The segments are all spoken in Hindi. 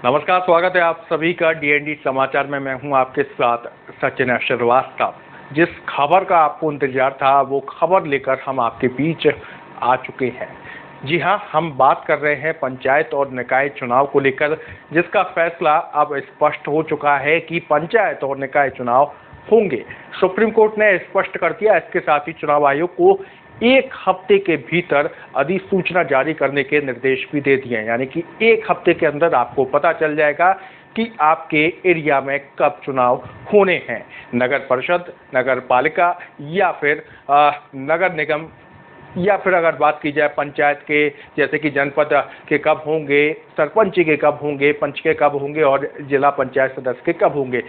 नमस्कार, स्वागत है आप सभी का डीएनडी समाचार में। मैं हूं आपके साथ सचिन श्रीवास्तव। जिस खबर का आपको इंतजार था वो खबर लेकर हम आपके बीच आ चुके हैं। जी हां, हम बात कर रहे हैं पंचायत और निकाय चुनाव को लेकर, जिसका फैसला अब स्पष्ट हो चुका है कि पंचायत और निकाय चुनाव होंगे। सुप्रीम कोर्ट ने स्पष्ट कर दिया। इसके साथ ही चुनाव आयोग को 1 हफ्ते के भीतर अधिसूचना जारी करने के निर्देश भी दे दिए हैं। यानी कि 1 हफ्ते के अंदर आपको पता चल जाएगा कि आपके एरिया में कब चुनाव होने हैं। नगर परिषद, नगर पालिका या फिर नगर निगम, या फिर अगर बात की जाए पंचायत के, जैसे कि जनपद के कब होंगे, सरपंच के कब होंगे, पंच के कब होंगे और जिला पंचायत सदस्य के कब होंगे,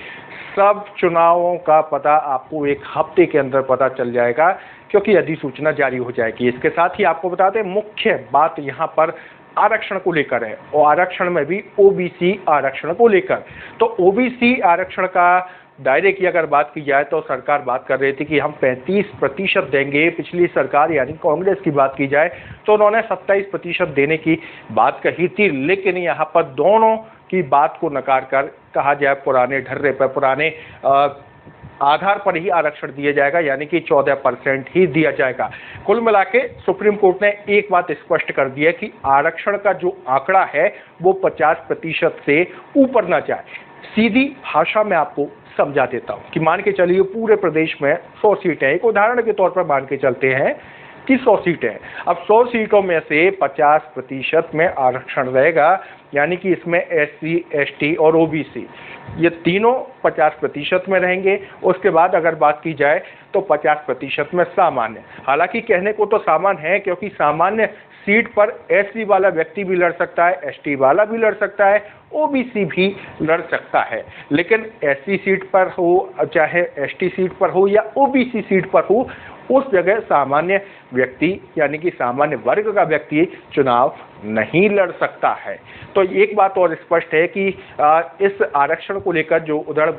सब चुनावों का पता आपको 1 हफ्ते के अंदर पता चल जाएगा, क्योंकि अधिसूचना जारी हो जाएगी। इसके साथ ही आपको बता दें, मुख्य बात यहाँ पर आरक्षण को लेकर है, और आरक्षण में भी ओबीसी आरक्षण को लेकर। तो ओबीसी आरक्षण का दायरे की अगर बात की जाए तो सरकार बात कर रही थी कि हम 35% देंगे। पिछली सरकार यानी कांग्रेस की बात की जाए तो उन्होंने 27% देने की बात कही थी, लेकिन यहाँ पर दोनों की बात को नकार कर कहा जाए पुराने ढर्रे पर, पुराने आधार पर ही आरक्षण दिया जाएगा, यानी कि 14% ही दिया जाएगा। कुल मिला के सुप्रीम कोर्ट ने एक बात स्पष्ट कर दी है कि आरक्षण का जो आंकड़ा है वो 50% से ऊपर ना जाए। सीधी भाषा में आपको समझा देता हूं कि मान के चलिए पूरे प्रदेश में 100 सीटें हैं। एक उदाहरण के तौर पर मान के चलते हैं कि 100 सीटें हैं। अब 100 सीटों में से 50% में आरक्षण रहेगा, यानी कि इसमें SC, ST और OBC ये तीनों 50% में रहेंगे। उसके बाद अगर बात की जाए तो 50% में सामान्य। हालांकि कहने को तो सामान्य है, क्योंकि सामान्य सीट पर SC वाला व्यक्ति भी लड़ सकता है, ST वाला भी लड़ सकता है, OBC भी लड़ सकता है। लेकिन SC सीट पर हो, चाहे ST सीट पर हो या OBC सीट पर हो, उस जगह सामान्य व्यक्ति यानी कि सामान्य वर्ग का व्यक्ति चुनाव नहीं लड़ सकता है। तो एक बात और स्पष्ट है कि इस आरक्षण को लेकर जो उधड़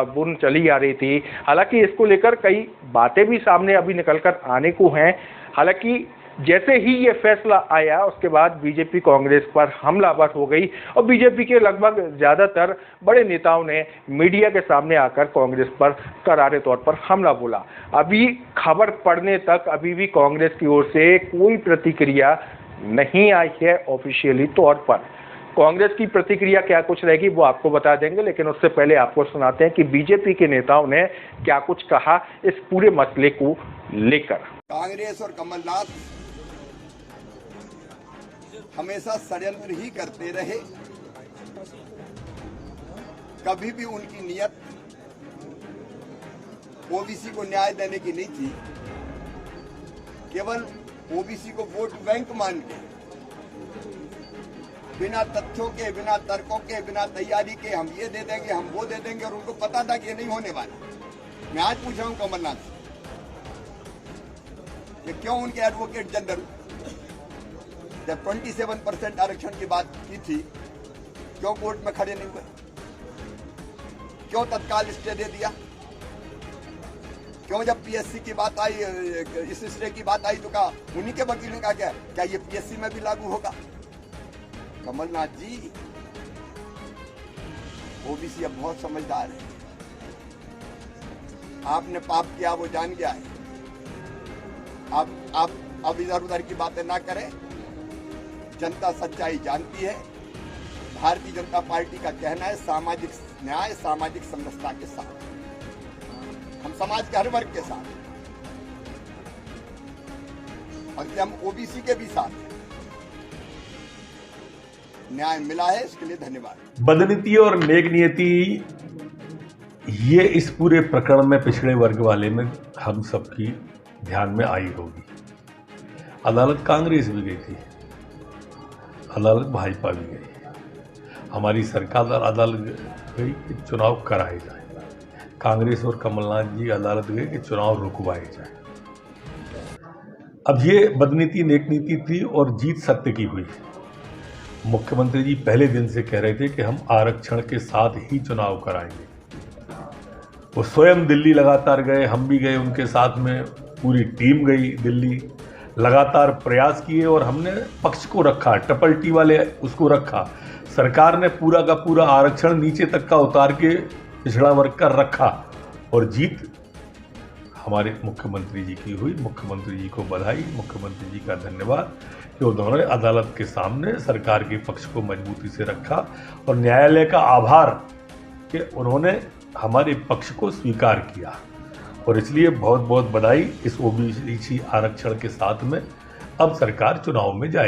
बुन चली आ रही थी, हालांकि इसको लेकर कई बातें भी सामने अभी निकलकर आने को हैं। हालांकि जैसे ही ये फैसला आया उसके बाद बीजेपी कांग्रेस पर हमलावर हो गई, और बीजेपी के लगभग ज़्यादातर बड़े नेताओं ने मीडिया के सामने आकर कांग्रेस पर करारे तौर पर हमला बोला। अभी खबर पड़ने तक अभी भी कांग्रेस की ओर से कोई प्रतिक्रिया नहीं आई है ऑफिशियली तौर पर। कांग्रेस की प्रतिक्रिया क्या कुछ रहेगी वो आपको बता देंगे, लेकिन उससे पहले आपको सुनाते हैं कि बीजेपी के नेताओं ने क्या कुछ कहा इस पूरे मसले को लेकर। कांग्रेस और कमलनाथ हमेशा षड्यंत्र ही करते रहे। कभी भी उनकी नियत ओबीसी को न्याय देने की नहीं थी। केवल ओबीसी को वोट बैंक मान के, बिना तथ्यों के, बिना तर्कों के, बिना तैयारी के हम ये दे देंगे, हम वो दे देंगे, और उनको पता था कि ये नहीं होने वाला। मैं आज पूछ रहा हूं कमलनाथ से कि क्यों उनके एडवोकेट जनरल जब 27% आरक्षण की बात की थी, क्यों कोर्ट में खड़े नहीं हुए? क्यों तत्काल स्टे दे दिया? क्यों जब पीएससी की बात आई, इस स्टे की बात आई, तो कहा उन्हीं के वकील ने कहा क्या ये पीएससी में भी लागू होगा? कमलनाथ जी, ओबीसी अब बहुत समझदार है। आपने पाप किया वो जान गया है। आप अब इधर उधर की बातें ना करें। जनता सच्चाई जानती है। भारतीय जनता पार्टी का कहना है सामाजिक न्याय, सामाजिक समरसता के साथ हम समाज के हर वर्ग के साथ, और हम ओबीसी के भी साथ। न्याय मिला है, इसके लिए धन्यवाद। बदनीति और नेक नियति ये इस पूरे प्रकरण में पिछड़े वर्ग वाले में हम सबकी ध्यान में आई होगी। अदालत कांग्रेस भी गई थी, अदालत भाजपा भी गई, हमारी सरकार अदालत गई कि चुनाव कराए जाए। कांग्रेस और कमलनाथ जी अदालत गए कि चुनाव रुकवाए जाए। अब ये बदनीति नेक नीति थी और जीत सत्य की हुई। मुख्यमंत्री जी पहले दिन से कह रहे थे कि हम आरक्षण के साथ ही चुनाव कराएंगे। वो स्वयं दिल्ली लगातार गए, हम भी गए उनके साथ में, पूरी टीम गई दिल्ली। लगातार प्रयास किए और हमने पक्ष को रखा, ट्रिपल टी वाले उसको रखा। सरकार ने पूरा का पूरा आरक्षण नीचे तक का उतार के पिछड़ा वर्ग का रखा और जीत हमारे मुख्यमंत्री जी की हुई। मुख्यमंत्री जी को बधाई, मुख्यमंत्री जी का धन्यवाद कि उन्होंने अदालत के सामने सरकार के पक्ष को मजबूती से रखा और न्यायालय का आभार कि उन्होंने हमारे पक्ष को स्वीकार किया। और इसलिए बहुत बहुत बधाई। इस ओबीसी आरक्षण के साथ में अब सरकार चुनाव में जाएगी।